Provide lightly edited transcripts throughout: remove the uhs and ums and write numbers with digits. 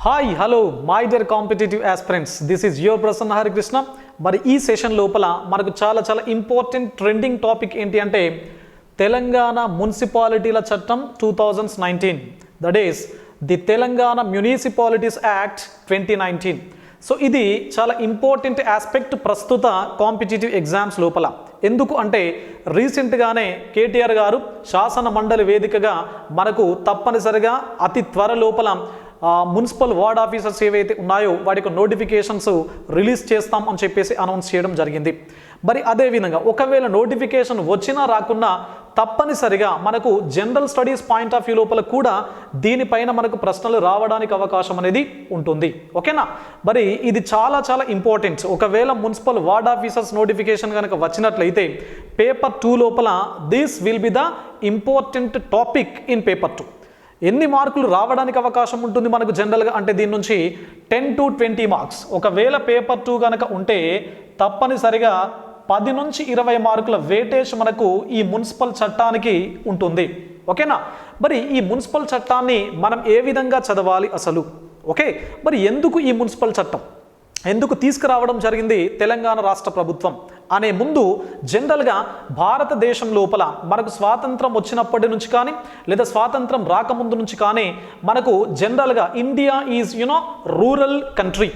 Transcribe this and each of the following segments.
Hi hello my dear competitive aspirants, this is your Prasanna Harikrishna. మరి ఈ session లోపల మనకు చాలా ఇంపార్టెంట్ ట్రెండింగ్ టాపిక్ ఏంటి అంటే తెలంగాణ మున్సిపాలిటీల చట్టం 2019, that is the Telangana municipalities act 2019. So ఇది చాలా ఇంపార్టెంట్ ఆస్పెక్ట్ ప్రస్తుత కాంపిటేటివ్ ఎగ్జామ్స్ లోపల. ఎందుకు అంటే రీసెంట్గానే కేటీఆర్ గారు శాసన మండలి వేదికగా మనకు తప్పనిసరిగా అతి త్వర లోపల మున్సిపల్ వార్డ్ ఆఫీసర్స్ ఏవైతే ఉన్నాయో వాటికి నోటిఫికేషన్స్ రిలీజ్ చేస్తాం అని చెప్పేసి అనౌన్స్ చేయడం జరిగింది. మరి అదేవిధంగా ఒకవేళ నోటిఫికేషన్ వచ్చినా రాకున్నా తప్పనిసరిగా మనకు general studies point of view లోపల కూడా దీనిపైన మనకు ప్రశ్నలు రావడానికి అవకాశం అనేది ఉంటుంది. ఓకేనా? మరి ఇది చాలా ఇంపార్టెంట్. ఒకవేళ మున్సిపల్ వార్డ్ ఆఫీసర్స్ నోటిఫికేషన్ కనుక వచ్చినట్లయితే పేపర్ 2 లోపల this will be the important topic in paper 2. ఎన్ని మార్కులు రావడానికి అవకాశం ఉంటుంది మనకు జనరల్గా అంటే దీని నుంచి 10 to 20 మార్క్స్. ఒకవేళ పేపర్ 2 కనుక ఉంటే తప్పనిసరిగా 10 నుంచి 20 మార్కుల వెయిటేజ్ మనకు ఈ మున్సిపల్ చట్టానికి ఉంటుంది. ఓకేనా? మరి ఈ మున్సిపల్ చట్టాన్ని మనం ఏ విధంగా చదవాలి అసలు? ఓకే, మరి ఎందుకు ఈ మున్సిపల్ చట్టం ఎందుకు తీసుకురావడం జరిగింది తెలంగాణ రాష్ట్ర ప్రభుత్వం అనే ముందు జనరల్గా భారతదేశం లోపల మనకు స్వాతంత్రం వచ్చినప్పటి నుంచి కానీ లేదా స్వాతంత్రం రాకముందు నుంచి కానీ మనకు జనరల్గా India is rural country.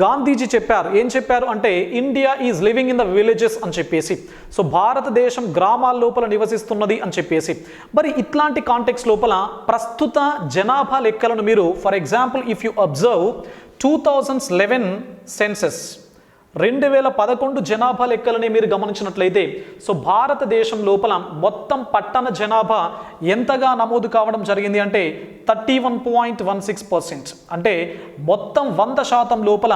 Gandhiji చెప్పారు, ఏం చెప్పారు అంటే India is living in the villages అని చెప్పేసి. సో భారతదేశం గ్రామాల లోపల నివసిస్తున్నది అని చెప్పేసి. మరి ఇట్లాంటి కాంటెక్స్ లోపల ప్రస్తుత జనాభా లెక్కలను మీరు for example if you observe 2011 census 2011 జనాభా లెక్కలని మీరు గమనించినట్లయితే సో భారతదేశం లోపల మొత్తం పట్టణ జనాభా ఎంతగా నమోదు కావడం జరిగింది అంటే 31.16%. అంటే మొత్తం 100% లోపల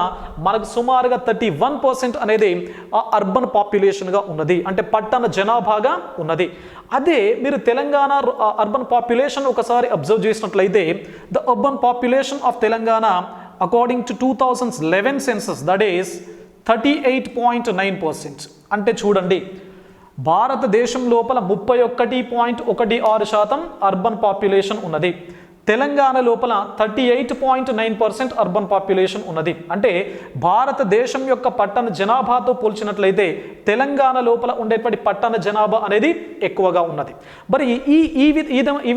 మనకు సుమారుగా 31% అనేది అర్బన్ పాపులేషన్గా ఉన్నది, అంటే పట్టణ జనాభాగా ఉన్నది. అదే మీరు తెలంగాణ అర్బన్ పాపులేషన్ ఒకసారి అబ్జర్వ్ చేసినట్లయితే the urban population of Telangana according to 2011 census that is 38.9%. అంటే చూడండి, భారతదేశం లోపల 31.16% అర్బన్ పాపులేషన్ ఉన్నది. తెలంగాణ లోపల 38.9% అర్బన్ పాపులేషన్ ఉన్నది. అంటే భారతదేశం యొక్క పట్టణ జనాభాతో పోల్చినట్లయితే తెలంగాణ లోపల ఉండేటువంటి పట్టణ జనాభా అనేది ఎక్కువగా ఉన్నది. మరి ఈ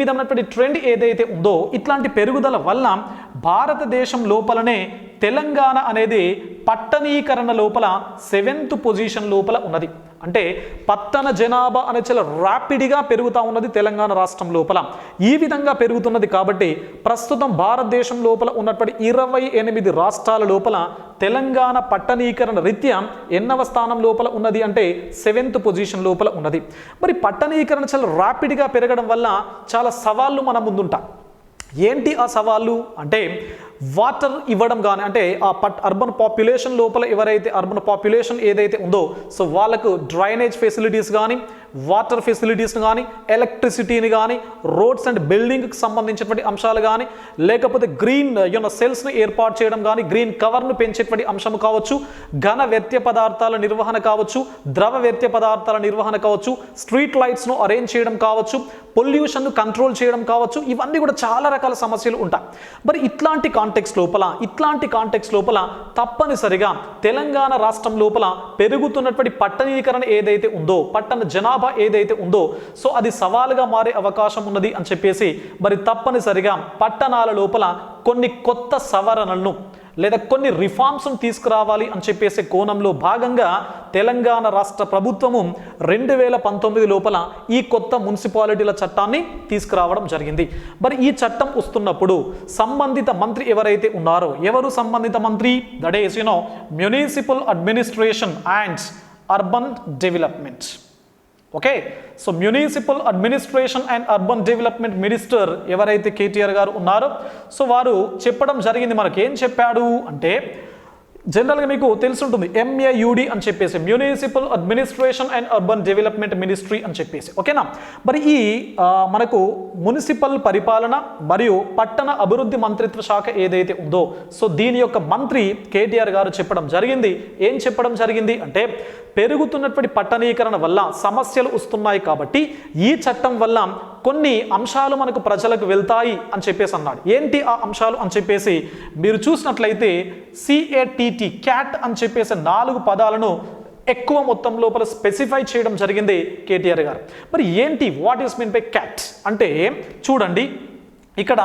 విధమైనటువంటి ట్రెండ్ ఏదైతే ఉందో ఇట్లాంటి పెరుగుదల వల్ల భారతదేశం లోపలనే తెలంగాణ అనేది పట్టణీకరణ లోపల 7th పొజిషన్ లోపల ఉన్నది. అంటే పట్టణ జనాభా అనేది చాలా ర్యాపిడ్గా పెరుగుతూ ఉన్నది తెలంగాణ రాష్ట్రం లోపల. ఈ విధంగా పెరుగుతున్నది కాబట్టి ప్రస్తుతం భారతదేశం లోపల ఉన్నటువంటి 28 రాష్ట్రాల లోపల తెలంగాణ పట్టణీకరణ రీత్యా ఎన్నవ స్థానం లోపల ఉన్నది అంటే 7th పొజిషన్ లోపల ఉన్నది. మరి పట్టణీకరణ చాలా ర్యాపిడ్గా పెరగడం వల్ల చాలా సవాళ్ళు మన ముందుంటాయి. ఏంటి ఆ సవాళ్ళు అంటే వాటర్ ఇవ్వడం కానీ, అంటే ఆ అర్బన్ పాపులేషన్ లోపల ఎవరైతే అర్బన్ పాపులేషన్ ఏదైతే ఉందో సో వాళ్ళకు డ్రైనేజ్ ఫెసిలిటీస్ కానీ, వాటర్ ఫెసిలిటీస్ కానీ, ఎలక్ట్రిసిటీని కానీ, రోడ్స్ అండ్ బిల్డింగ్కి సంబంధించినటువంటి అంశాలు కానీ, లేకపోతే గ్రీన్ సెల్స్ని ఏర్పాటు చేయడం కానీ, గ్రీన్ కవర్ను పెంచేటువంటి అంశం కావచ్చు, ఘన వ్యర్థ పదార్థాల నిర్వహణ కావచ్చు, ద్రవ వ్యర్థ పదార్థాల నిర్వహణ కావచ్చు, స్ట్రీట్ లైట్స్ను అరేంజ్ చేయడం కావచ్చు, పొల్యూషన్ను కంట్రోల్ చేయడం కావచ్చు, ఇవన్నీ కూడా చాలా రకాల సమస్యలు ఉంటాయి. మరి ఇట్లాంటి కాంటెక్స్ట్ లోపల తప్పనిసరిగా తెలంగాణ రాష్ట్రం లోపల పెరుగుతున్నటువంటి పట్టణీకరణ ఏదైతే ఉందో, పట్టణ జనాభా ఏదైతే ఉందో సో అది సవాలుగా మారే అవకాశం ఉన్నది అని చెప్పేసి మరి తప్పనిసరిగా పట్టణాల లోపల కొన్ని కొత్త సవరణలను లేదా కొన్ని రిఫార్మ్స్ను తీసుకురావాలి అని చెప్పేసే కోణంలో భాగంగా తెలంగాణ రాష్ట్ర ప్రభుత్వము 2019 లోపల ఈ కొత్త మున్సిపాలిటీల చట్టాన్ని తీసుకురావడం జరిగింది. మరి ఈ చట్టం వస్తున్నప్పుడు సంబంధిత మంత్రి ఎవరైతే ఉన్నారో, ఎవరు సంబంధిత మంత్రి? That is municipal administration and urban development. Okay, so municipal administration and urban development minister ఎవరైతే కేటీఆర్ గారు ఉన్నారో సో వారు చెప్పడం జరిగింది. మనకి ఏం చెప్పాడు అంటే జనరల్గా మీకు తెలుసుంటుంది MAUD అని చెప్పేసి, municipal administration and urban development ministry అని చెప్పేసి. ఓకేనా? మరి ఈ మనకు మున్సిపల్ పరిపాలన మరియు పట్టణ అభివృద్ధి మంత్రిత్వ శాఖ ఏదైతే ఉందో సో దీని యొక్క మంత్రి కేటీఆర్ గారు చెప్పడం జరిగింది. ఏం చెప్పడం జరిగింది అంటే పెరుగుతున్నటువంటి పట్టణీకరణ వల్ల సమస్యలు వస్తున్నాయి కాబట్టి ఈ చట్టం వల్ల కొన్ని అంశాలు మనకు ప్రజలకు వెళ్తాయి అని చెప్పేసి అన్నాడు. ఏంటి ఆ అంశాలు అని చెప్పేసి మీరు చూసినట్లయితే CATT క్యాట్ అని చెప్పేసి 4 పదాలను ఎక్కువ మొత్తం లోపల స్పెసిఫై చేయడం జరిగింది కేటీఆర్ గారు. మరి ఏంటి what is mean by CAT అంటే చూడండి, ఇక్కడ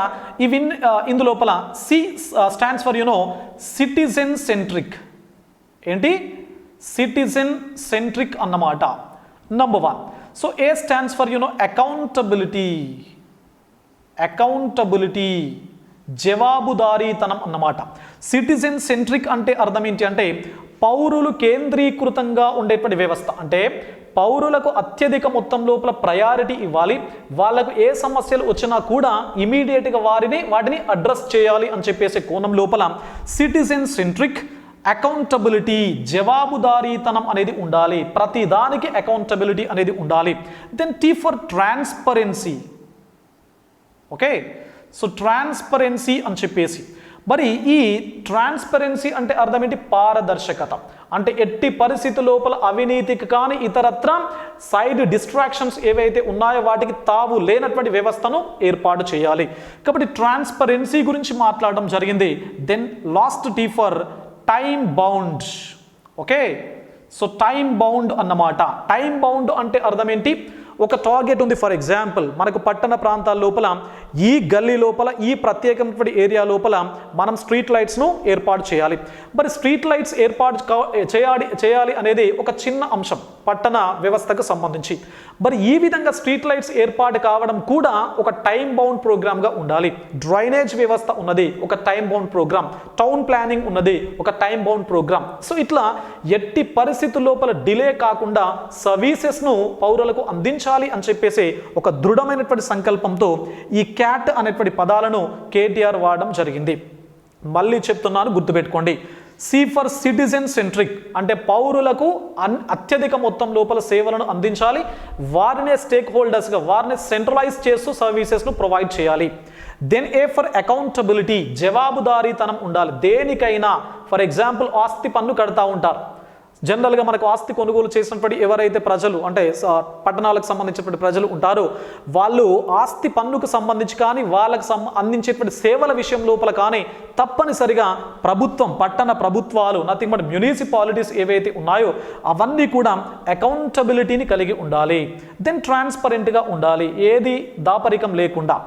ఇందులోపల C stands for citizen centric. ఏంటి? సిటిజన్ సెంట్రిక్ అన్నమాట number 1. So A stands for accountability, జవాబుదారీతనం అన్నమాట. సిటిజన్ సెంట్రిక్ అంటే అర్థం ఏంటి అంటే పౌరులు కేంద్రీకృతంగా ఉండేటువంటి వ్యవస్థ. అంటే పౌరులకు అత్యధిక మొత్తం లోపల ప్రయారిటీ ఇవ్వాలి, వాళ్ళకు ఏ సమస్యలు వచ్చినా కూడా ఇమీడియట్గా వాటిని అడ్రస్ చేయాలి అని చెప్పేసే కోణం లోపల సిటిజన్ సెంట్రిక్, అకౌంటబిలిటీ, జవాబుదారీతనం అనేది ఉండాలి. ప్రతి దానికి అకౌంటబిలిటీ అనేది ఉండాలి. Then T for transparency. Okay, so transparency అని చెప్పేసి మరి ఈ ట్రాన్స్పరెన్సీ అంటే అర్థం ఏంటి? పారదర్శకత. అంటే ఎట్టి పరిస్థితి లోపల అవినీతికి కానీ ఇతరత్ర సైడ్ డిస్ట్రాక్షన్స్ ఏవైతే ఉన్నాయో వాటికి తావు లేనటువంటి వ్యవస్థను ఏర్పాటు చేయాలి. కాబట్టి ట్రాన్స్పరెన్సీ గురించి మాట్లాడడం జరిగింది. Then last T for time bound. Okay, so time bound అన్నమాట. టైం బౌండ్ అంటే అర్థం ఏంటి? ఒక టార్గెట్ ఉంది. ఫర్ ఎగ్జాంపుల్ మనకు పట్టణ ప్రాంతాల లోపల ఈ గల్లీ లోపల ఈ ప్రత్యేకమైన ఏరియా లోపల మనం స్ట్రీట్ లైట్స్ను ఏర్పాటు చేయాలి. మరి స్ట్రీట్ లైట్స్ ఏర్పాటు చేయాలి అనేది ఒక చిన్న అంశం పట్టణ వ్యవస్థకు సంబంధించి. మరి ఈ విధంగా స్ట్రీట్ లైట్స్ ఏర్పాటు కావడం కూడా ఒక టైం బౌండ్ ప్రోగ్రామ్గా ఉండాలి. డ్రైనేజ్ వ్యవస్థ ఉన్నది, ఒక time bound program. Town planning ఉన్నది, ఒక టైం బౌండ్ ప్రోగ్రామ్. సో ఇట్లా ఎట్టి పరిస్థితుల లోపల డిలే కాకుండా సర్వీసెస్ను పౌరులకు అందించాలి అని చెప్పేసి ఒక దృఢమైనటువంటి సంకల్పంతో ఈ క్యాట్ అనేటువంటి పదాలను కేటీఆర్ వాడడం జరిగింది. మళ్ళీ చెప్తున్నాను, గుర్తుపెట్టుకోండి. సి ఫర్ సిటిజన్ సెంట్రిక్ అంటే పౌరులకు అత్యధిక మొత్తం లోపల సేవలను అందించాలి, వారినే స్టేక్ హోల్డర్స్గా వారిని సెంట్రలైజ్ చేస్తూ సర్వీసెస్ను ప్రొవైడ్ చేయాలి. దెన్ ఏ ఫర్ అకౌంటబిలిటీ, జవాబుదారీతనం ఉండాలి. దేనికైనా ఫర్ ఎగ్జాంపుల్ ఆస్తి పన్ను కడతా ఉంటారు. జనరల్గా మనకు ఆస్తి కొనుగోలు చేసినటువంటి ఎవరైతే ప్రజలు అంటే పట్టణాలకు సంబంధించినటువంటి ప్రజలు ఉంటారో వాళ్ళు ఆస్తి పన్నుకు సంబంధించి కానీ వాళ్ళకు అందించేటువంటి సేవల విషయం లోపల కానీ తప్పనిసరిగా ప్రభుత్వం, పట్టణ ప్రభుత్వాలు, నథింగ్ బట్ మున్సిపాలిటీస్ ఏవైతే ఉన్నాయో అవన్నీ కూడా అకౌంటబిలిటీని కలిగి ఉండాలి. దెన్ ట్రాన్స్పరెంట్గా ఉండాలి, ఏది దాపరికం లేకుండా.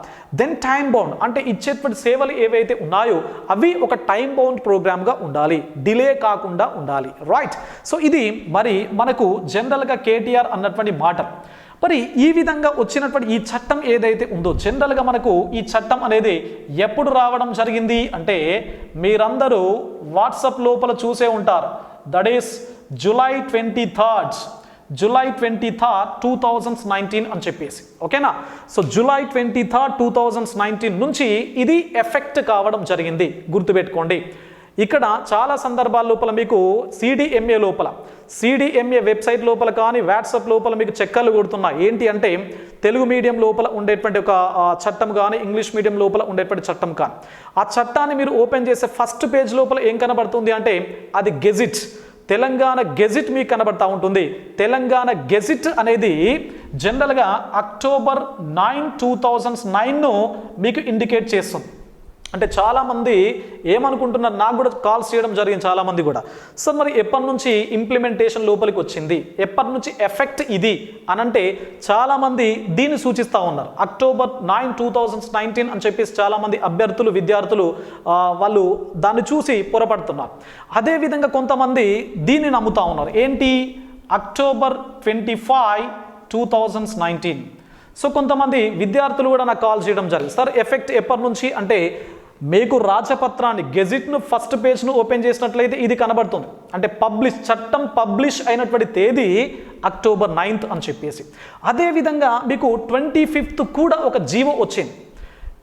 దెన్ టైం బౌండ్ అంటే ఇచ్చేటువంటి సేవలు ఏవైతే ఉన్నాయో అవి ఒక టైం బౌండ్ ప్రోగ్రామ్గా ఉండాలి, డిలే కాకుండా ఉండాలి. రైట్. సో ఇది మరి మనకు జనరల్గా కేటీఆర్ అన్నటువంటి మాట. మరి ఈ విధంగా వచ్చినటువంటి ఈ చట్టం ఏదైతే ఉందో జనరల్గా మనకు ఈ చట్టం అనేది ఎప్పుడు రావడం జరిగింది అంటే మీరందరూ వాట్సాప్ లోపల చూసే ఉంటారు. దట్ ఈస్ July 23rd 2019 అని చెప్పేసి. ఓకేనా? సో July 23rd 2019 నుంచి ఇది ఎఫెక్ట్ కావడం జరిగింది. గుర్తుపెట్టుకోండి. ఇక్కడ చాలా సందర్భాల లోపల మీకు సిడిఎంఏ వెబ్సైట్ లోపల కానీ వాట్సాప్ లోపల మీకు చెక్కర్లు కొడుతున్నాయి. ఏంటి అంటే తెలుగు మీడియం లోపల ఉండేటువంటి ఒక చట్టం కానీ ఇంగ్లీష్ మీడియం లోపల ఉండేటువంటి చట్టం కానీ ఆ చట్టాన్ని మీరు ఓపెన్ చేసే ఫస్ట్ పేజ్ లోపల ఏం కనబడుతుంది అంటే అది గెజిట్, తెలంగాణ గెజిట్ మీకు కనబడతా ఉంటుంది. తెలంగాణ గెజిట్ అనేది జనరల్గా October 9, 2009 మీకు ఇండికేట్ చేస్తుంది. అంటే చాలామంది ఏమనుకుంటున్నారు, నాకు కూడా కాల్స్ చేయడం జరిగింది చాలామంది కూడా, సార్ మరి ఎప్పటి నుంచి ఇంప్లిమెంటేషన్ లోపలికి వచ్చింది, ఎప్పటి నుంచి ఎఫెక్ట్ ఇది అనంటే చాలామంది దీన్ని సూచిస్తూ ఉన్నారు. October 9, 2019 అని చెప్పేసి చాలామంది అభ్యర్థులు, విద్యార్థులు వాళ్ళు దాన్ని చూసి పొరపడుతున్నారు. అదేవిధంగా కొంతమంది దీన్ని నమ్ముతూ ఉన్నారు. ఏంటి? October 25, 2019. సో కొంతమంది విద్యార్థులు కూడా నాకు కాల్ చేయడం జరిగింది. సార్ ఎఫెక్ట్ ఎప్పటి నుంచి అంటే మీకు రాజపత్రాన్ని గెజిట్ను ఫస్ట్ పేజ్ను ఓపెన్ చేసినట్లయితే ఇది కనబడుతుంది. అంటే చట్టం పబ్లిష్ అయినటువంటి తేదీ October 9th అని చెప్పేసి. అదేవిధంగా మీకు 25th కూడా ఒక జీవో వచ్చింది.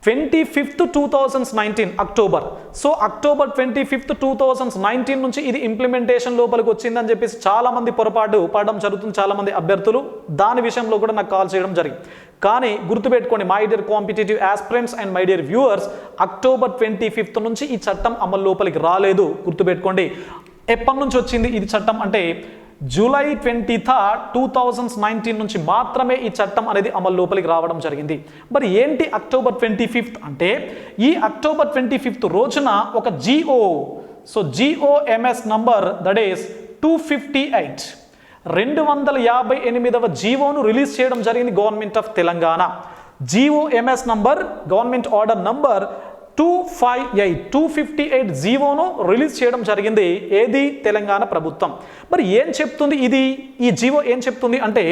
25th 2019 October. So October 25th 2019 నుంచి ఇది ఇంప్లిమెంటేషన్ లోపలికి వచ్చిందని చెప్పేసి చాలామంది పొరపాటు పడడం జరుగుతుంది. చాలామంది అభ్యర్థులు దాని విషయంలో కూడా నాకు కాల్ చేయడం జరిగింది. కానీ గుర్తుపెట్టుకోండి my dear competitive aspirants and my dear viewers, October 25th నుంచి ఈ చట్టం అమలు లోపలికి రాలేదు. గుర్తుపెట్టుకోండి. ఎప్పటి నుంచి వచ్చింది ఇది చట్టం అంటే జూలై 23, 2019 నుంచి మాత్రమే ఈ చట్టం అనేది అమలు లోపలికి రావడం జరిగింది. మరి ఏంటి అక్టోబర్ 25 అంటే ఈ అక్టోబర్ 25 రోజున ఒక GO, so GOMS number that is 258, 258వ జీవోను రిలీజ్ చేయడం జరిగింది government of Telangana. GOMS number, government order number 258 జీవోను రిలీజ్ చేయడం జరిగింది. ఏది? తెలంగాణ ప్రభుత్వం. మరి ఏం చెప్తుంది ఇది? ఈ జీవో ఏం చెప్తుంది అంటే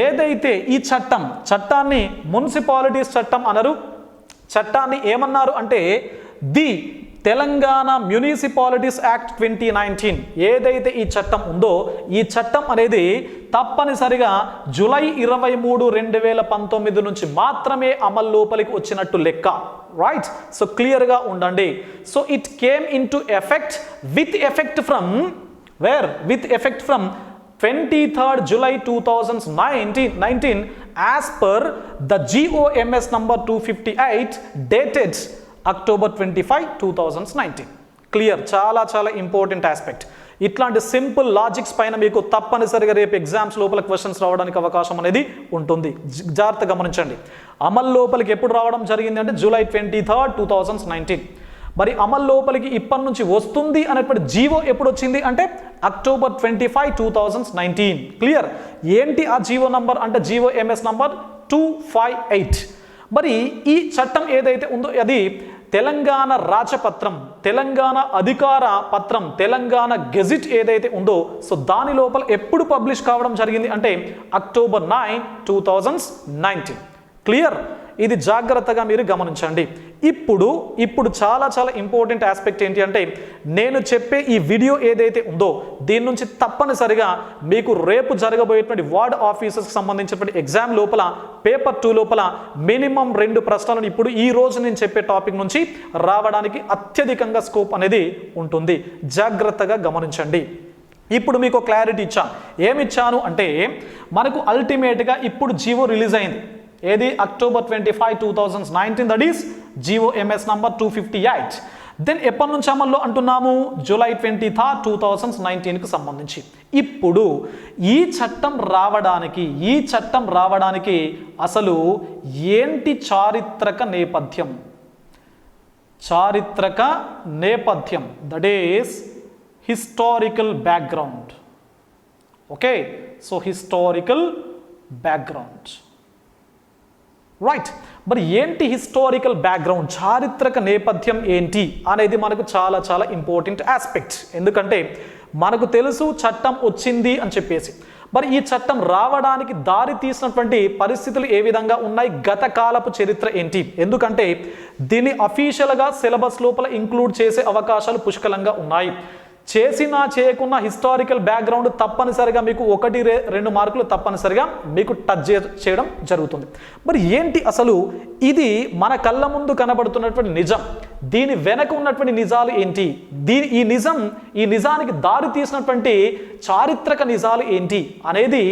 ఏదైతే ఈ చట్టాన్ని మున్సిపాలిటీస్ చట్టం అనరు, చట్టాన్ని ఏమన్నారు అంటే ది తెలంగాణ మున్సిపాలిటీస్ యాక్ట్ 2019 ఏదైతే ఈ చట్టం ఉందో ఈ చట్టం అనేది తప్పనిసరిగా జూలై 23, 2019 నుంచి మాత్రమే అమలు లోపలికి వచ్చినట్టు లెక్క. రైట్? సో క్లియర్గా ఉండండి. So it came in to effect with effect from where? With effect from 23rd July 2019 as per the GOMS number 258 dated October 25, 2019. Clear? చాలా చాలా ఇంపార్టెంట్ ఆస్పెక్ట్. ఇట్లాంటి సింపుల్ లాజిక్స్ పైన మీకు తప్పనిసరిగా రేపు ఎగ్జామ్స్ లోపల క్వశ్చన్స్ రావడానికి అవకాశం అనేది ఉంటుంది. జాగ్రత్త గమనించండి. అమలు లోపలికి ఎప్పుడు రావడం జరిగింది అంటే జూలై 23rd, 2019. మరి అమలు లోపలికి ఇప్పటి నుంచి వస్తుంది అనేటువంటి జీవో ఎప్పుడు వచ్చింది అంటే అక్టోబర్ 25, 2019. క్లియర్? ఏంటి ఆ జీవో నంబర్ అంటే GOMS నంబర్ 258. మరి ఈ చట్టం ఏదైతే ఉందో అది తెలంగాణ రాజపత్రం, తెలంగాణ అధికార పత్రం, తెలంగాణ గెజిట్ ఏదైతే ఉందో సో దాని లోపల ఎప్పుడు పబ్లిష్ కావడం జరిగింది అంటే అక్టోబర్ 9, 2019. క్లియర్? ఇది జాగ్రత్తగా మీరు గమనించండి. ఇప్పుడు చాలా చాలా ఇంపార్టెంట్ ఆస్పెక్ట్ ఏంటి అంటే నేను చెప్పే ఈ వీడియో ఏదైతే ఉందో దీని నుంచి తప్పనిసరిగా మీకు రేపు జరగబోయేటువంటి వార్డ్ ఆఫీసర్స్కి సంబంధించినటువంటి ఎగ్జామ్ లోపల పేపర్ 2 లోపల మినిమం 2 ప్రశ్నలను ఇప్పుడు ఈ రోజు నేను చెప్పే టాపిక్ నుంచి రావడానికి అత్యధికంగా స్కోప్ అనేది ఉంటుంది. జాగ్రత్తగా గమనించండి. ఇప్పుడు మీకు క్లారిటీ ఇచ్చాను. ఏమిచ్చాను అంటే మనకు అల్టిమేట్గా ఇప్పుడు జీవో రిలీజ్ అయింది. ఏది? October 25, 2019 that is GOMS number 258. Then ఎప్పటి నుంచి అమల్లో అంటున్నాము? జూలై 23, 2019కి సంబంధించి. ఇప్పుడు ఈ చట్టం రావడానికి అసలు ఏంటి చారిత్రక నేపథ్యం? That is historical background. Okay, so historical background. Right? మరి ఏంటి హిస్టారికల్ బ్యాక్గ్రౌండ్, చారిత్రక నేపథ్యం ఏంటి అనేది మనకు చాలా చాలా ఇంపార్టెంట్ ఆస్పెక్ట్. ఎందుకంటే మనకు తెలుసు చట్టం వచ్చింది అని చెప్పేసి. మరి ఈ చట్టం రావడానికి దారి తీసినటువంటి పరిస్థితులు ఏ విధంగా ఉన్నాయి, గత కాలపు చరిత్ర ఏంటి? ఎందుకంటే దీన్ని అఫీషియల్గా సిలబస్ లోపల ఇంక్లూడ్ చేసే అవకాశాలు పుష్కలంగా ఉన్నాయి. చేసినా చేయకున్న హిస్టారికల్ బ్యాక్గ్రౌండ్ తప్పనిసరిగా మీకు 1-2 మార్కులు తప్పనిసరిగా మీకు టచ్ చేయడం జరుగుతుంది. మరి ఏంటి అసలు ఇది? మన కళ్ళ ముందు కనబడుతున్నటువంటి నిజం, దీని వెనక ఉన్నటువంటి నిజాలు ఏంటి? ఈ నిజానికి దారి తీసినటువంటి చారిత్రక నిజాలు ఏంటి అనేది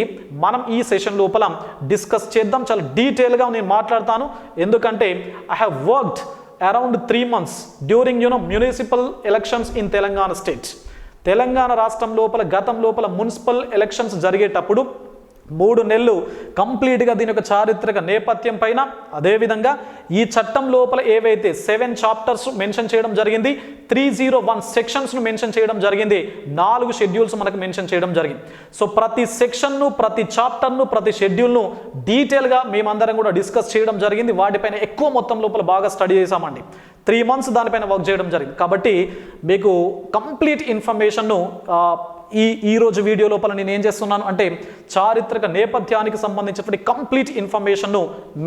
మనం ఈ సెషన్ లోపల డిస్కస్ చేద్దాం. చాలా డీటెయిల్గా నేను మాట్లాడతాను. ఎందుకంటే I have worked around 3 months during municipal elections in Telangana state. Telangana రాష్ట్రం లోపల గతం లోపల మున్సిపల్ ఎలక్షన్స్ జరిగేటప్పుడు 3 నెలలు కంప్లీట్గా దీని యొక్క చారిత్రక నేపథ్యం పైన, అదేవిధంగా ఈ చట్టం లోపల ఏవైతే 7 చాప్టర్స్ మెన్షన్ చేయడం జరిగింది, 301 సెక్షన్స్ను మెన్షన్ చేయడం జరిగింది, 4 షెడ్యూల్స్ మనకు మెన్షన్ చేయడం జరిగింది. సో ప్రతి సెక్షన్ను, ప్రతి చాప్టర్ను, ప్రతి షెడ్యూల్ను డీటెయిల్గా మేమందరం కూడా డిస్కస్ చేయడం జరిగింది. వాటిపైన ఎక్కువ మొత్తం లోపల బాగా స్టడీ చేశామండి. 3 months దానిపైన వర్క్ చేయడం జరిగింది. కాబట్టి మీకు కంప్లీట్ ఇన్ఫర్మేషన్ను ఈ రోజు వీడియో లోపల నేను ఏం చేస్తున్నాను అంటే చారిత్రక నేపథ్యానికి సంబంధించినటువంటి కంప్లీట్ ఇన్ఫర్మేషన్ను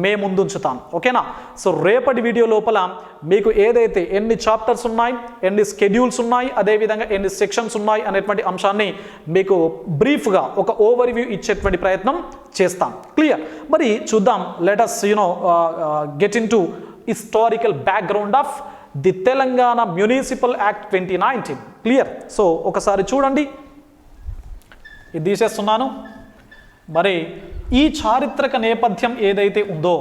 మేము ముందుంచుతాను. ఓకేనా? సో రేపటి వీడియో లోపల మీకు ఏదైతే ఎన్ని చాప్టర్స్ ఉన్నాయి, ఎన్ని షెడ్యూల్స్ ఉన్నాయి, అదేవిధంగా ఎన్ని సెక్షన్స్ ఉన్నాయి అనేటువంటి అంశాన్ని మీకు బ్రీఫ్గా ఒక ఓవర్వ్యూ ఇచ్చేటువంటి ప్రయత్నం చేస్తాం. క్లియర్? మరి చూద్దాం. Let us get into historical background of the Telangana Municipal Act 2019. Clear? So ఒకసారి చూడండి. ఇది తీసేస్తున్నాను. మరి ఈ చారిత్రక నేపథ్యం ఏదైతే ఉందో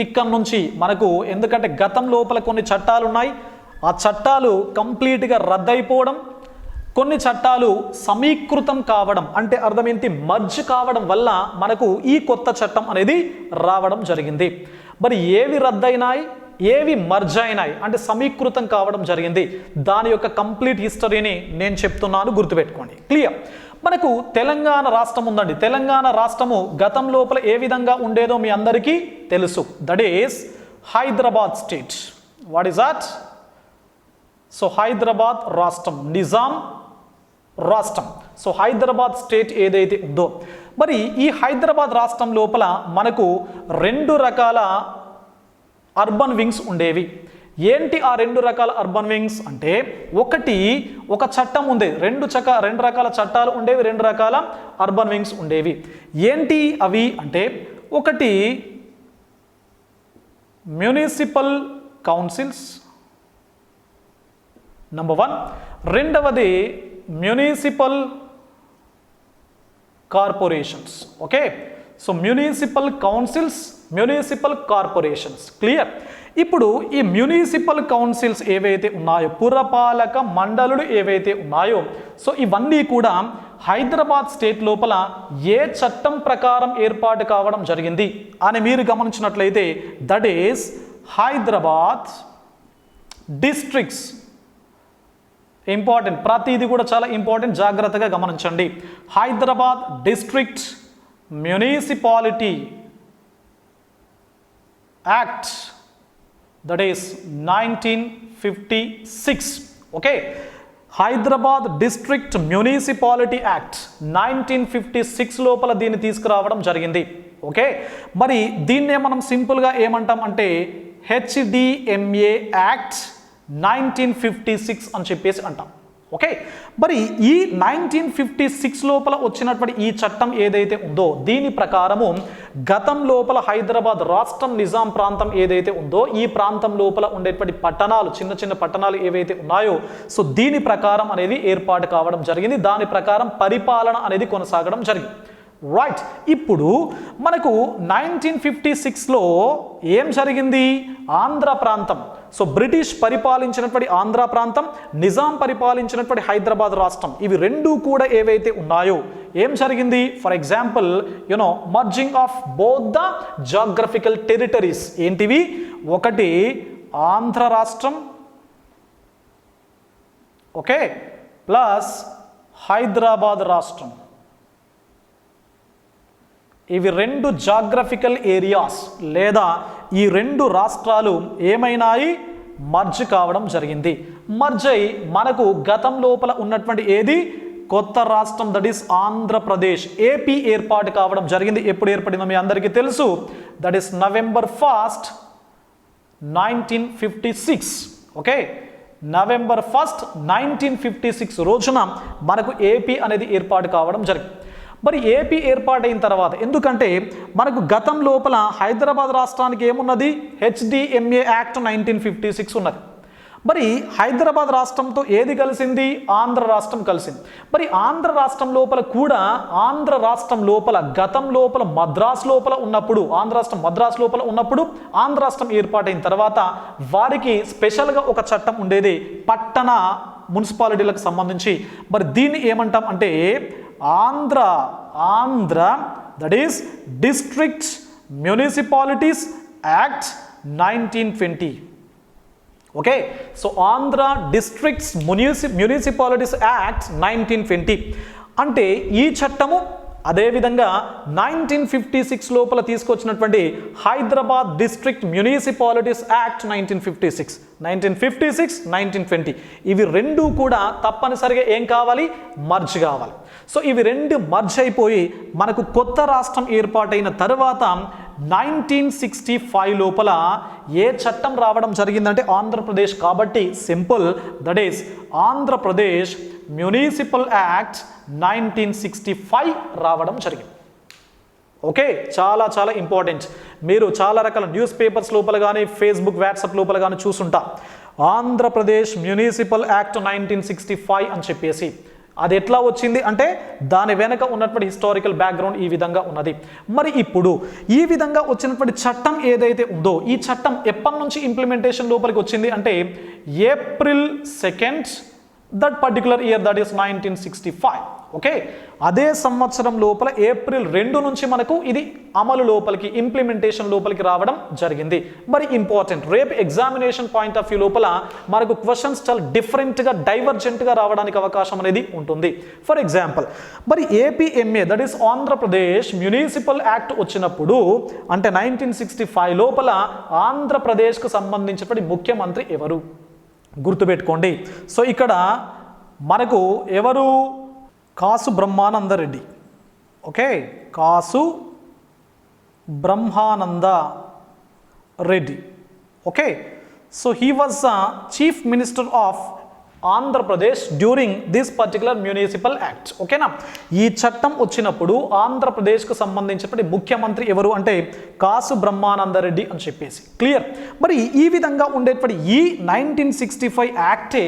ఇక్కడ నుంచి మనకు, ఎందుకంటే గతం లోపల కొన్ని చట్టాలు ఉన్నాయి, ఆ చట్టాలు కంప్లీట్గా రద్దయిపోవడం, కొన్ని చట్టాలు సమీకృతం కావడం అంటే అర్థం ఏంటి, మర్జ్ కావడం వల్ల మనకు ఈ కొత్త చట్టం అనేది రావడం జరిగింది. మరి ఏవి రద్దయినాయి, ఏవి మర్జ్ అయినాయి అంటే సమీకృతం కావడం జరిగింది, దాని యొక్క కంప్లీట్ హిస్టరీని నేను చెప్తున్నాను, గుర్తుపెట్టుకోండి. క్లియర్. మనకు తెలంగాణ రాష్ట్రం ఉందండి. తెలంగాణ రాష్ట్రము గతం లోపల ఏ విధంగా ఉండేదో మీ అందరికీ తెలుసు. That is Hyderabad state. What is that? So Hyderabad రాష్ట్రం, నిజాం రాష్ట్రం. సో హైదరాబాద్ స్టేట్ ఏదైతే ఉందో, మరి ఈ హైదరాబాద్ రాష్ట్రం లోపల మనకు 2 రకాల అర్బన్ వింగ్స్ ఉండేవి. ఏంటి ఆ 2 రకాల అర్బన్ వింగ్స్ అంటే, ఒకటి ఒక చట్టం ఉండేది, 2 రకాల చట్టాలు ఉండేవి, 2 రకాల అర్బన్ వింగ్స్ ఉండేవి. ఏంటి అవి అంటే, ఒకటి మునిసిపల్ కౌన్సిల్స్ నంబర్ 1, రెండవది municipal corporations. Okay, so municipal councils, municipal corporations. Clear. ఇప్పుడు ఈ మునిసిపల్ కౌన్సిల్స్ ఏవైతే ఉన్నాయో, పురపాలక మండలులు ఏవైతే ఉన్నాయో, సో ఇవన్నీ కూడా హైదరాబాద్ స్టేట్ లోపల ఏ చట్టం ప్రకారం ఏర్పాటు కావడం జరిగింది అని మీరు గమనించినట్లయితే, that is Hyderabad districts. Important, ప్రతిది కూడా చాలా ఇంపార్టెంట్, జాగ్రత్తగా గమనించండి. Hyderabad district municipality act, that is 1956. Okay, Hyderabad district municipality act 1956 లోపల దీన్ని తీసుకురావడం జరిగింది. ఓకే, మరి దీన్నే మనం సింపుల్గా ఏమంటాం అంటే HDMA యాక్ట్ 1956 అని చెప్పేసి అంటాం. ఓకే, మరి ఈ 1956 లోపల వచ్చినటువంటి ఈ చట్టం ఏదైతే ఉందో, దీని ప్రకారము గతం లోపల హైదరాబాద్ రాష్ట్రం, నిజాం ప్రాంతం ఏదైతే ఉందో, ఈ ప్రాంతం లోపల ఉండేటువంటి పట్టణాలు, చిన్న చిన్న పట్టణాలు ఏవైతే ఉన్నాయో, సో దీని ప్రకారం అనేది ఏర్పాటు కావడం జరిగింది. దాని ప్రకారం పరిపాలన అనేది కొనసాగడం జరిగింది. రైట్. ఇప్పుడు మనకు 1956లో ఏం జరిగింది? ఆంధ్ర ప్రాంతం, సో బ్రిటిష్ పరిపాలించినటువంటి ఆంధ్ర ప్రాంతం, నిజాం పరిపాలించినటువంటి హైదరాబాద్ రాష్ట్రం, ఇవి 2 కూడా ఏవైతే ఉన్నాయో ఏం జరిగింది? For example merging of both the geographical territories. ఏంటివి? ఒకటి ఆంధ్ర రాష్ట్రం, ఓకే, ప్లస్ హైదరాబాద్ రాష్ట్రం. ఇవి 2 జాగ్రఫికల్ ఏరియాస్ లేదా ఈ 2 రాష్ట్రాలు ఏమైనాయి? మర్జ్ కావడం జరిగింది. మర్జ్ అయి మనకు గతం లోపల ఉన్నటువంటి ఏది? కొత్త రాష్ట్రం, దట్ ఈస్ ఆంధ్రప్రదేశ్, ఏపీ ఏర్పాటు కావడం జరిగింది. ఎప్పుడు ఏర్పడిందో మీ అందరికీ తెలుసు. That is November 1st, 1956. Okay, November 1st, 1956 రోజున మనకు ఏపీ అనేది ఏర్పాటు కావడం జరిగింది. మరి ఏపీ ఏర్పాటైన తర్వాత, ఎందుకంటే మనకు గతం లోపల హైదరాబాద్ రాష్ట్రానికి ఏమున్నది? HDMA యాక్ట్ 1956 ఉన్నది. మరి హైదరాబాద్ రాష్ట్రంతో ఏది కలిసింది? ఆంధ్ర రాష్ట్రం కలిసింది. మరి ఆంధ్ర రాష్ట్రం లోపల కూడా, ఆంధ్ర రాష్ట్రం లోపల గతం లోపల మద్రాస్ లోపల ఉన్నప్పుడు, ఆంధ్ర రాష్ట్రం మద్రాస్ లోపల ఉన్నప్పుడు, ఆంధ్ర రాష్ట్రం ఏర్పాటైన తర్వాత వారికి స్పెషల్గా ఒక చట్టం ఉండేది పట్టణ మున్సిపాలిటీలకు సంబంధించి. మరి దీన్ని ఏమంటాం అంటే Andhra that is district municipalities act 1920. Okay, so Andhra districts municipalities act 1920 అంటే ఈ చట్టము, అదేవిధంగా 1956 లోపల తీసుకొచ్చినటువంటి హైదరాబాద్ డిస్ట్రిక్ట్ మునిసిపాలిటీస్ యాక్ట్ 1956, 1920 ఇవి 2 కూడా తప్పనిసరిగా ఏం కావాలి? మర్జ్ కావాలి. సో ఇవి 2 మర్జ్ అయిపోయి మనకు కొత్త రాష్ట్రం ఏర్పాటైన తర్వాత 1965 లోపల ఏ చట్టం రావడం జరిగిందంటే ఆంధ్రప్రదేశ్. కాబట్టి simple, that is Andhra Pradesh municipal act 1965 రావడం జరిగింది. ఓకే, చాలా చాలా ఇంపార్టెంట్. మీరు చాలా రకాల న్యూస్ పేపర్స్ లోపల కానీ, ఫేస్బుక్, వాట్సాప్ లోపల కానీ చూసుంటా. ఆంధ్రప్రదేశ్ మునిసిపల్ యాక్ట్ 1965 అని చెప్పేసి. అది ఎట్లా వచ్చింది అంటే దాని వెనక ఉన్నటువంటి హిస్టారికల్ బ్యాక్గ్రౌండ్ ఈ విధంగా ఉన్నది. మరి ఇప్పుడు ఈ విధంగా వచ్చినటువంటి చట్టం ఏదైతే ఉందో, ఈ చట్టం ఎప్పటి నుంచి ఇంప్లిమెంటేషన్ లోపలికి వచ్చింది అంటే April 2nd, that particular year, that is 1965. Okay, అదే సంవత్సరం లోపల ఏప్రిల్ 2 నుంచి మనకు ఇది అమలు లోపలికి, ఇంప్లిమెంటేషన్ లోపలికి రావడం జరిగింది. మరి ఇంపార్టెంట్, రేపు ఎగ్జామినేషన్ పాయింట్ ఆఫ్ వ్యూ లోపల మనకు క్వశ్చన్స్ చాలా డిఫరెంట్గా, డైవర్జెంట్గా రావడానికి అవకాశం అనేది ఉంటుంది. ఫర్ ఎగ్జాంపుల్, మరి APMA that is Andhra Pradesh municipal act వచ్చినప్పుడు అంటే 1965 లోపల ఆంధ్రప్రదేశ్కు సంబంధించినటువంటి ముఖ్యమంత్రి ఎవరు గుర్తుపెట్టుకోండి. సో ఇక్కడ మనకు ఎవరు, Kasu Brahmananda Reddy. Okay, Kasu Brahmananda Reddy. Okay, so he was the chief minister of Andhra Pradesh during this particular municipal act. ఓకేనా, ఈ చట్టం వచ్చినప్పుడు ఆంధ్రప్రదేశ్కు సంబంధించినటువంటి ముఖ్యమంత్రి ఎవరు అంటే కాసు బ్రహ్మానందరెడ్డి అని చెప్పేసి. క్లియర్. మరి ఈ విధంగా ఉండేటువంటి ఈ 1965 యాక్టే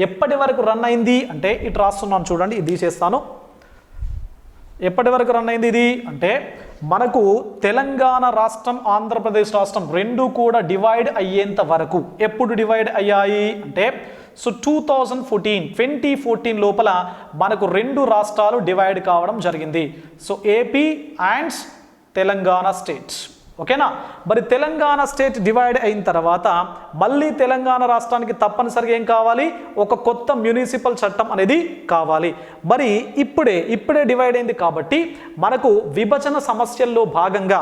ఎప్పటి వరకు రన్ అయింది అంటే, ఇటు రాస్తున్నాను చూడండి, ఇది తీసేస్తాను. ఎప్పటి వరకు రన్ అయింది ఇది అంటే, మనకు తెలంగాణ రాష్ట్రం ఆంధ్రప్రదేశ్ రాష్ట్రం రెండు కూడా డివైడ్ అయ్యేంత వరకు. ఎప్పుడు డివైడ్ అయ్యాయి అంటే, సో 2014 లోపల మనకు రెండు రాష్ట్రాలు డివైడ్ కావడం జరిగింది. So AP and Telangana states. ఓకేనా, మరి తెలంగాణ స్టేట్ డివైడ్ అయిన తర్వాత మళ్ళీ తెలంగాణ రాష్ట్రానికి తప్పనిసరిగా ఏం కావాలి, ఒక కొత్త మ్యూనిసిపల్ చట్టం అనేది కావాలి. మరి ఇప్పుడే డివైడ్ అయింది కాబట్టి మనకు విభజన సమస్యల్లో భాగంగా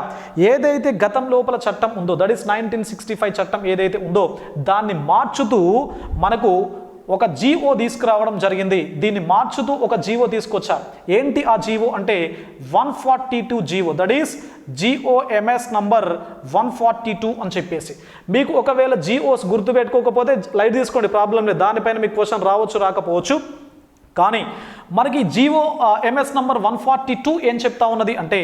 ఏదైతే గతం లోపల చట్టం ఉందో, దట్ ఈస్ 1965 చట్టం ఏదైతే ఉందో దాన్ని మార్చుతూ మనకు ఒక జీవో తీసుకురావడం జరిగింది. దీన్ని మార్చుతూ ఒక జీవో తీసుకొచ్చారు. ఏంటి ఆ జీవో అంటే 142 GO, that is GOMS number 142 అని చెప్పేసి. మీకు ఒకవేళ జీఓస్ గుర్తుపెట్టుకోకపోతే లైట్ తీసుకోండి, ప్రాబ్లం లేదు, దానిపైన మీకు క్వశ్చన్ రావచ్చు రాకపోవచ్చు. కానీ మనకి GOMS నంబర్ 142 ఏం చెప్తా ఉన్నది అంటే,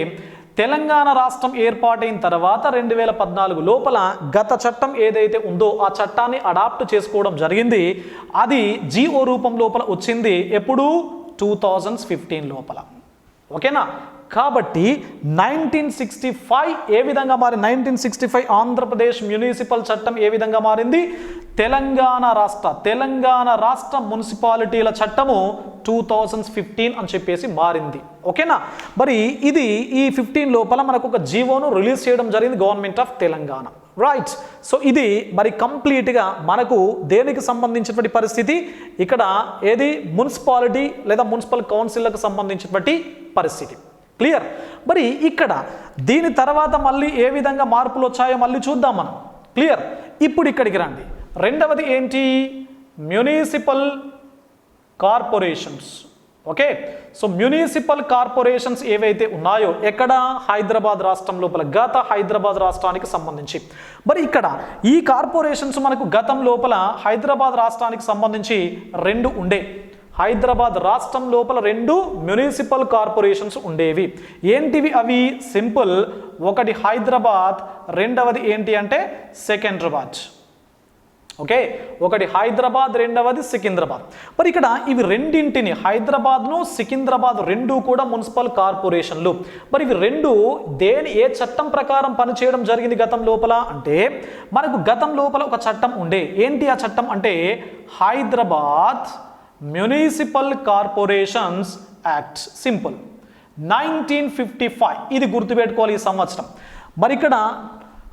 తెలంగాణ రాష్ట్రం ఏర్పాటైన తర్వాత 2014 లోపల గత చట్టం ఏదైతే ఉందో ఆ చట్టాన్ని అడాప్ట్ చేసుకోవడం జరిగింది. అది జీఓ రూపం లోపల వచ్చింది ఎప్పుడు, 2015 లోపల. ఓకేనా, కాబట్టి 1965 ఏ విధంగా మారి, 1965 ఆంధ్రప్రదేశ్ మ్యూనిసిపల్ చట్టం ఏ విధంగా మారింది, తెలంగాణ రాష్ట్ర మున్సిపాలిటీల చట్టము 2015 అని చెప్పేసి మారింది. ఓకేనా, మరి ఇది ఈ 15 లోపల మనకు ఒక జీవోను రిలీజ్ చేయడం జరిగింది government of Telangana. Right. So ఇది మరి కంప్లీట్గా మనకు దేనికి సంబంధించినటువంటి పరిస్థితి, ఇక్కడ ఏది మున్సిపాలిటీ లేదా మున్సిపల్ కౌన్సిల్లకు సంబంధించినటువంటి పరిస్థితి. క్లియర్. మరి ఇక్కడ దీని తర్వాత మళ్ళీ ఏ విధంగా మార్పులు వచ్చాయో మళ్ళీ చూద్దాం మనం. క్లియర్. ఇప్పుడు ఇక్కడికి రండి. రెండవది ఏంటి, municipal corporations. Okay, so municipal corporations ఏవైతే ఉన్నాయో ఎక్కడ, హైదరాబాద్ రాష్ట్రం లోపల, గత హైదరాబాద్ రాష్ట్రానికి సంబంధించి. మరి ఇక్కడ ఈ కార్పొరేషన్స్ మనకు గతం లోపల హైదరాబాద్ రాష్ట్రానికి సంబంధించి రెండు ఉండే. హైదరాబాద్ రాష్ట్రం లోపల రెండు మ్యునిసిపల్ కార్పొరేషన్స్ ఉండేవి. ఏంటివి అవి, సింపుల్, ఒకటి హైదరాబాద్, రెండవది ఏంటి అంటే సికింద్రాబాద్. ఓకే, ఒకటి హైదరాబాద్, రెండవది సికింద్రాబాద్. మరి ఇక్కడ ఇవి రెండింటిని, హైదరాబాద్ను సికింద్రాబాద్ రెండు కూడా మున్సిపల్ కార్పొరేషన్లు. మరి ఇవి రెండు ఏ చట్టం ప్రకారం పనిచేయడం జరిగింది గతం లోపల అంటే, మనకు గతం లోపల ఒక చట్టం ఉండే. ఏంటి ఆ చట్టం అంటే, Hyderabad municipal corporations act. Simple, 1955. ఇది గుర్తుపెట్టుకోవాలి ఈ సంవత్సరం. మరి ఇక్కడ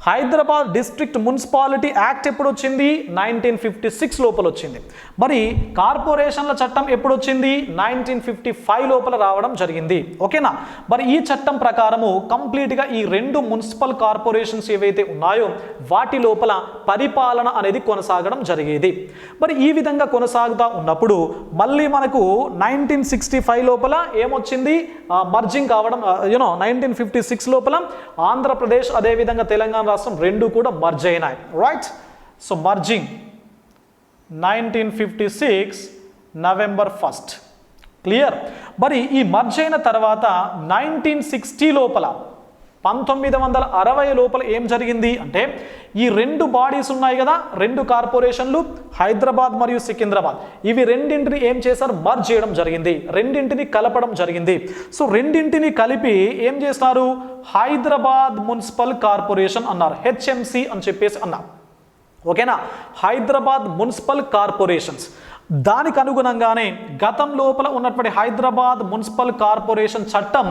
హైదరాబాద్ డిస్ట్రిక్ట్ మున్సిపాలిటీ యాక్ట్ ఎప్పుడు వచ్చింది, 1956 లోపల వచ్చింది. మరి కార్పొరేషన్ల చట్టం ఎప్పుడు వచ్చింది, 1955 లోపల రావడం జరిగింది. ఓకేనా, మరి ఈ చట్టం ప్రకారము కంప్లీట్గా ఈ రెండు మున్సిపల్ కార్పొరేషన్స్ ఏవైతే ఉన్నాయో వాటి లోపల పరిపాలన అనేది కొనసాగడం జరిగేది. మరి ఈ విధంగా కొనసాగుతూ ఉన్నప్పుడు మళ్ళీ మనకు 1965 లోపల ఏమొచ్చింది, మర్జింగ్ కావడం, 1956 లోపల ఆంధ్రప్రదేశ్ అదేవిధంగా తెలంగాణ రాష్ట్రం రెండు కూడా మర్జ్ అయినాయి. Right. So merging 1956 November 1. Clear. మరి ఈ మర్జ్ అయిన తర్వాత 1960 లోపల, 1960 లోపల ఏం జరిగింది అంటే, ఈ రెండు బాడీస్ ఉన్నాయి కదా, రెండు కార్పొరేషన్లు హైదరాబాద్ మరియు సికింద్రాబాద్, ఇవి రెండింటిని ఏం చేశారు, మర్జ్ చేయడం జరిగింది, రెండింటిని కలపడం జరిగింది. సో రెండింటిని కలిపి ఏం చేస్తారు, హైదరాబాద్ మున్సిపల్ కార్పొరేషన్ అన్నారు, HMC అని చెప్పేసి అన్నారు. ఓకేనా, హైదరాబాద్ మున్సిపల్ కార్పొరేషన్స్. దానికి అనుగుణంగానే గతం లోపల ఉన్నటువంటి హైదరాబాద్ మున్సిపల్ కార్పొరేషన్ చట్టం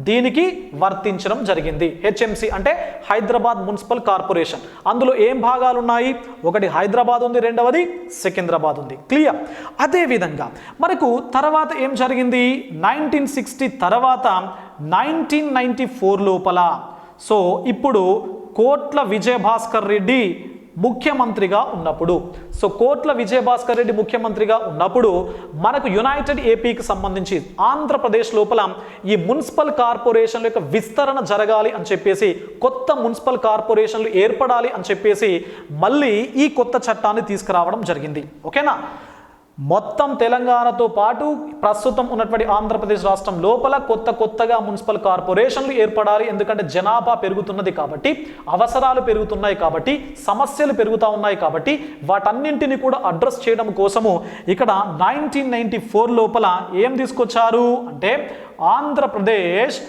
దీనికి వర్తించడం జరిగింది. హెచ్ఎంసి అంటే హైదరాబాద్ మున్సిపల్ కార్పొరేషన్. అందులో ఏం భాగాలు ఉన్నాయి? ఒకటి హైదరాబాద్ ఉంది, రెండవది సికింద్రాబాద్ ఉంది. క్లియర్. అదే విధంగా మనకు తర్వాత ఏం జరిగింది? 1960 తర్వాత 1994 లోపల సో ఇప్పుడు కోట్ల విజయభాస్కర్ రెడ్డి ముఖ్యమంత్రిగా ఉన్నప్పుడు కోట్ల విజయభాస్కర్ రెడ్డి ముఖ్యమంత్రిగా ఉన్నప్పుడు మనకు యునైటెడ్ ఏపీకి సంబంధించి ఆంధ్రప్రదేశ్ లోపల ఈ మున్సిపల్ కార్పొరేషన్ల యొక్క విస్తరణ జరగాలి అని చెప్పేసి, కొత్త మున్సిపల్ కార్పొరేషన్లు ఏర్పడాలి అని చెప్పేసి మళ్ళీ ఈ కొత్త చట్టాన్ని తీసుకురావడం జరిగింది. ఓకేనా? మొత్తం తెలంగాణతో పాటు ప్రస్తుతం ఉన్నటువంటి ఆంధ్రప్రదేశ్ రాష్ట్రం లోపల కొత్తగా మున్సిపల్ కార్పొరేషన్లు ఏర్పడాలి. ఎందుకంటే జనాభా పెరుగుతున్నది కాబట్టి, అవసరాలు పెరుగుతున్నాయి కాబట్టి, సమస్యలు పెరుగుతూ ఉన్నాయి కాబట్టి వాటన్నింటినీ కూడా అడ్రస్ చేయడం కోసము ఇక్కడ 1994 లోపల ఏం తీసుకొచ్చారు అంటే Andhra Pradesh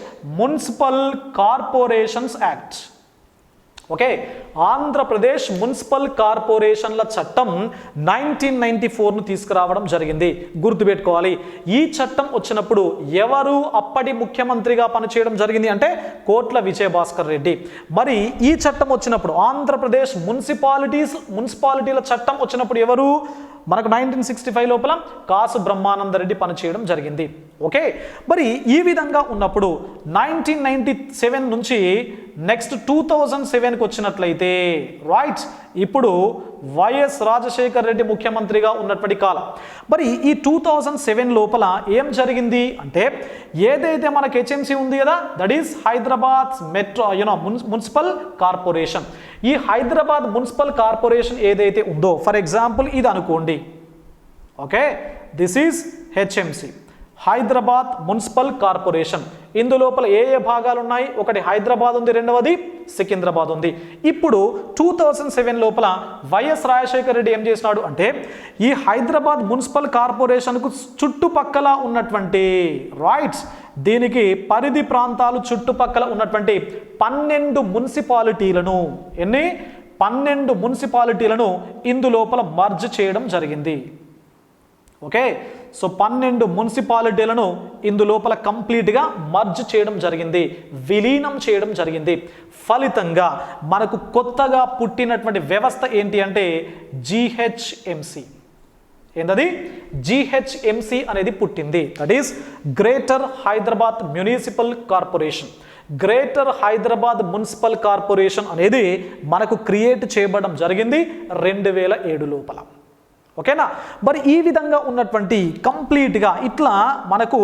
municipal corporations act. Okay, Andhra Pradesh municipal కార్పొరేషన్ల చట్టం 1994ను తీసుకురావడం జరిగింది. గుర్తుపెట్టుకోవాలి. ఈ చట్టం వచ్చినప్పుడు ఎవరు అప్పటి ముఖ్యమంత్రిగా పనిచేయడం జరిగింది అంటే కోట్ల విజయభాస్కర్ రెడ్డి. మరి ఈ చట్టం వచ్చినప్పుడు ఆంధ్రప్రదేశ్ మున్సిపాలిటీల చట్టం వచ్చినప్పుడు ఎవరు? మనకు 1965 లోపల కాసు బ్రహ్మానందరెడ్డి పనిచేయడం జరిగింది. ఓకే, మరి ఈ విధంగా ఉన్నప్పుడు 1997 నుంచి నెక్స్ట్ 2007కి వచ్చినట్లయితే రైట్, ఇప్పుడు వైఎస్ రాజశేఖర్ రెడ్డి ముఖ్యమంత్రిగా ఉన్నటువంటి కాలం. మరి ఈ 2007 లోపల ఏం జరిగింది అంటే ఏదైతే మనకి హెచ్ఎంసి ఉంది కదా, that is Hyderabad metro municipal corporation. ఈ హైదరాబాద్ మున్సిపల్ కార్పొరేషన్ ఏదైతే ఉందో, ఫర్ ఎగ్జాంపుల్ ఇది అనుకోండి. Okay, this is HMC Hyderabad municipal corporation. ఇందులోపల ఏ భాగాలు ఉన్నాయి? ఒకటి హైదరాబాద్ ఉంది, రెండవది సికింద్రాబాద్ ఉంది. ఇప్పుడు 2007 లోపల వైఎస్ రాజశేఖర్ రెడ్డి ఏం చేసినాడు అంటే ఈ హైదరాబాద్ మున్సిపల్ కార్పొరేషన్కు చుట్టుపక్కల ఉన్నటువంటి రైట్స్, దీనికి పరిధి ప్రాంతాలు చుట్టుపక్కల ఉన్నటువంటి 12 మున్సిపాలిటీలను 12 మున్సిపాలిటీలను ఇందులోపల మర్జ్ చేయడం జరిగింది. ఓకే, సో 12 మున్సిపాలిటీలను ఇందులోపల కంప్లీట్గా మర్జ్ చేయడం జరిగింది, విలీనం చేయడం జరిగింది. ఫలితంగా మనకు కొత్తగా పుట్టినటువంటి వ్యవస్థ ఏంటి అంటే జిహెచ్ఎంసి. ఏంటది? జిహెచ్ఎంసి అనేది పుట్టింది. That is greater Hyderabad municipal corporation. Greater Hyderabad municipal corporation అనేది మనకు క్రియేట్ చేయబడడం జరిగింది 2007 లోపల. ఓకేనా? మరి ఈ విధంగా ఉన్నటువంటి కంప్లీట్గా ఇట్లా మనకు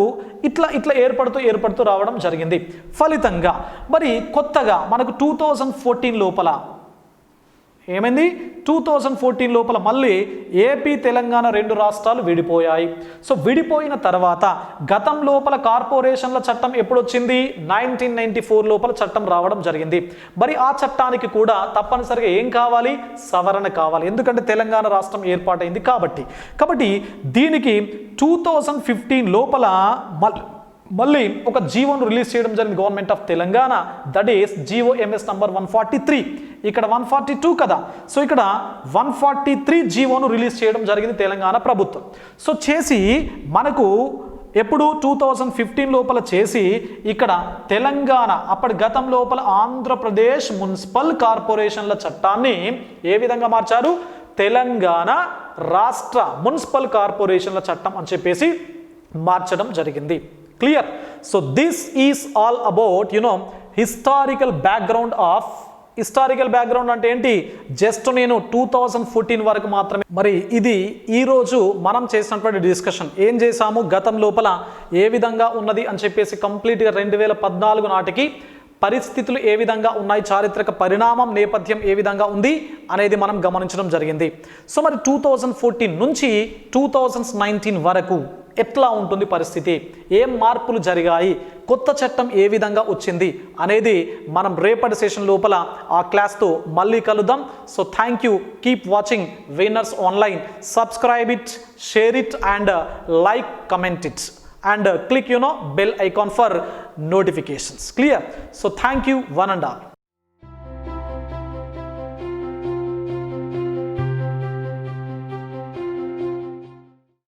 ఇట్లా ఏర్పడుతూ రావడం జరిగింది. ఫలితంగా మరి కొత్తగా మనకు 2014 లోపల ఏమైంది? 2014 లోపల మళ్ళీ ఏపీ తెలంగాణ 2 రాష్ట్రాలు విడిపోయాయి. సో విడిపోయిన తర్వాత గతం లోపల కార్పొరేషన్ల చట్టం ఎప్పుడు వచ్చింది? 1994 లోపల చట్టం రావడం జరిగింది. మరి ఆ చట్టానికి కూడా తప్పనిసరిగా ఏం కావాలి? సవరణ కావాలి. ఎందుకంటే తెలంగాణ రాష్ట్రం ఏర్పాటైంది కాబట్టి దీనికి 2015 లోపల మళ్ళీ ఒక జీవోను రిలీజ్ చేయడం జరిగింది government of Telangana. That is GOMS number 143. ఇక్కడ 142 కదా, సో ఇక్కడ 143 జీవోను రిలీజ్ చేయడం జరిగింది తెలంగాణ ప్రభుత్వం. సో చేసి మనకు ఎప్పుడు 2015 లోపల చేసి ఇక్కడ తెలంగాణ అప్పటి గతం లోపల ఆంధ్రప్రదేశ్ మున్సిపల్ కార్పొరేషన్ల చట్టాన్ని ఏ విధంగా మార్చారు? తెలంగాణ రాష్ట్ర మున్సిపల్ కార్పొరేషన్ల చట్టం అని చెప్పేసి మార్చడం జరిగింది. Clear? So this is all about historical background అంటే ఏంటి? జస్ట్ నేను 2014 వరకు మాత్రమే. మరి ఇది ఈరోజు మనం చేసినటువంటి డిస్కషన్. ఏం చేశాము? గతం లోపల ఏ విధంగా ఉన్నది అని చెప్పేసి కంప్లీట్గా 2014 నాటికి పరిస్థితులు ఏ విధంగా ఉన్నాయి, చారిత్రక పరిణామం నేపథ్యం ఏ విధంగా ఉంది అనేది మనం గమనించడం జరిగింది. సో మరి 2014 నుంచి 2019 వరకు ఎట్లా ఉంటుంది పరిస్థితి, ఏం మార్పులు జరిగాయి, కొత్త చట్టం ఏ విధంగా వచ్చింది అనేది మనం రేపటి సెషన్ లోపల ఆ క్లాస్తో మళ్ళీ కలుద్దాం. So thank you. Keep watching winners online. Subscribe it, share it and like, comment it and click bell icon for notifications. Clear? So thank you one and all.